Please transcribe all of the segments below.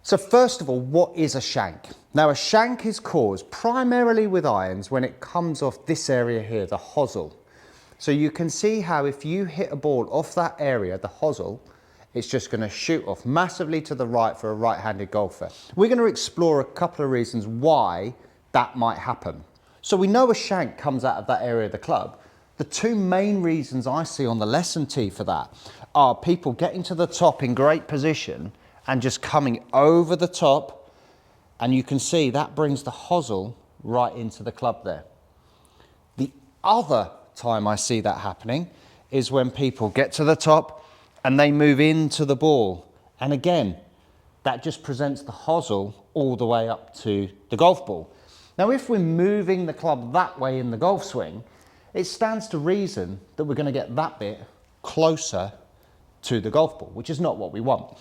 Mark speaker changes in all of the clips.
Speaker 1: So first of all, what is a shank? Now a shank is caused primarily with irons when it comes off this area here, the hosel. So you can see how if you hit a ball off that area, the hosel, it's just going to shoot off massively to the right for a right-handed golfer. We're going to explore a couple of reasons why that might happen. So we know a shank comes out of that area of the club. The two main reasons I see on the lesson tee for that are people getting to the top in great position and just coming over the top, and you can see that brings the hosel right into the club there. The other time I see that happening is when people get to the top and they move into the ball, and again that just presents the hosel all the way up to the golf ball. Now if we're moving the club that way in the golf swing, it stands to reason that we're going to get that bit closer to the golf ball, which is not what we want.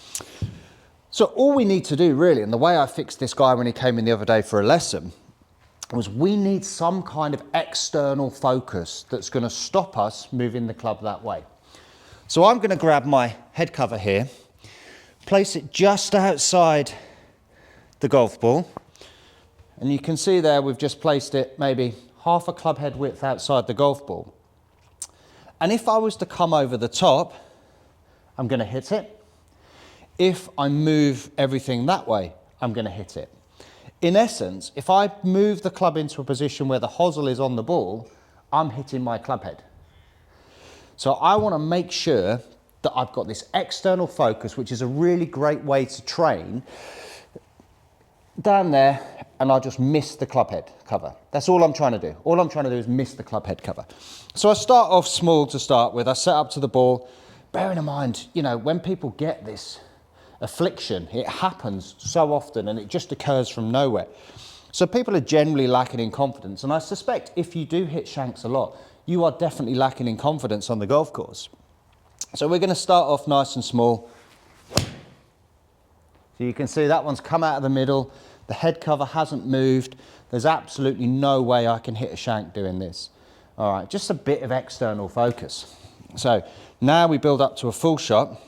Speaker 1: So all we need to do really, and the way I fixed this guy when he came in the other day for a lesson, was we need some kind of external focus that's going to stop us moving the club that way. So I'm going to grab my head cover here, place it just outside the golf ball, and you can see there we've just placed it maybe half a club head width outside the golf ball. And if I was to come over the top, I'm going to hit it. If I move everything that way, I'm going to hit it. In essence, if I move the club into a position where the hosel is on the ball, I'm hitting my club head. So I want to make sure that I've got this external focus, which is a really great way to train down there, and I'll just miss the club head cover. That's all I'm trying to do. All I'm trying to do is miss the club head cover. So I start off small to start with. I set up to the ball, bearing in mind, you know, when people get this affliction, it happens so often and it just occurs from nowhere. So people are generally lacking in confidence, and I suspect if you do hit shanks a lot, you are definitely lacking in confidence on the golf course. So we're going to start off nice and small. So you can see that one's come out of the middle, the head cover hasn't moved. There's absolutely no way I can hit a shank doing this. All right, just a bit of external focus. So now we build up to a full shot.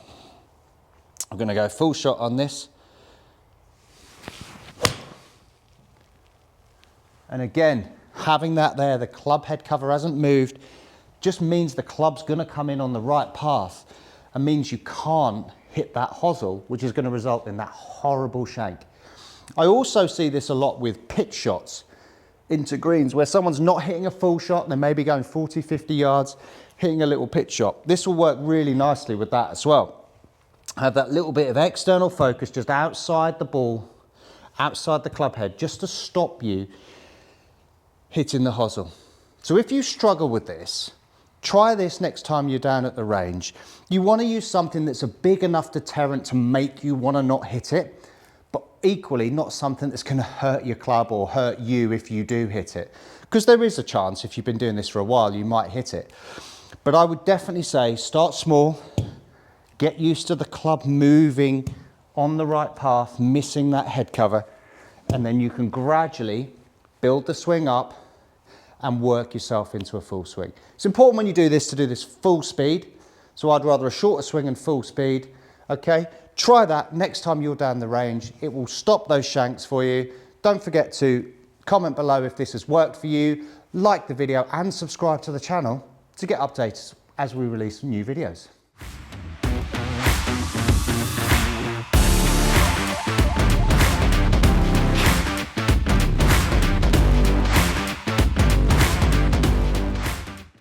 Speaker 1: I'm going to go full shot on this. And again, having that there, the club head cover hasn't moved, just means the club's going to come in on the right path and means you can't hit that hosel, which is going to result in that horrible shank. I also see this a lot with pitch shots into greens where someone's not hitting a full shot, they're maybe going 40, 50 yards, hitting a little pitch shot. This will work really nicely with that as well. Have that little bit of external focus just outside the ball, outside the club head, just to stop you hitting the hosel. So if you struggle with this, try this next time you're down at the range. You want to use something that's a big enough deterrent to make you want to not hit it, but equally not something that's going to hurt your club or hurt you if you do hit it. Because there is a chance, if you've been doing this for a while, you might hit it. But I would definitely say start small. Get used to the club moving on the right path, missing that head cover, and then you can gradually build the swing up and work yourself into a full swing. It's important when you do this to do this full speed, so I'd rather a shorter swing and full speed, okay? Try that next time you're down the range. It will stop those shanks for you. Don't forget to comment below if this has worked for you, like the video and subscribe to the channel to get updates as we release new videos.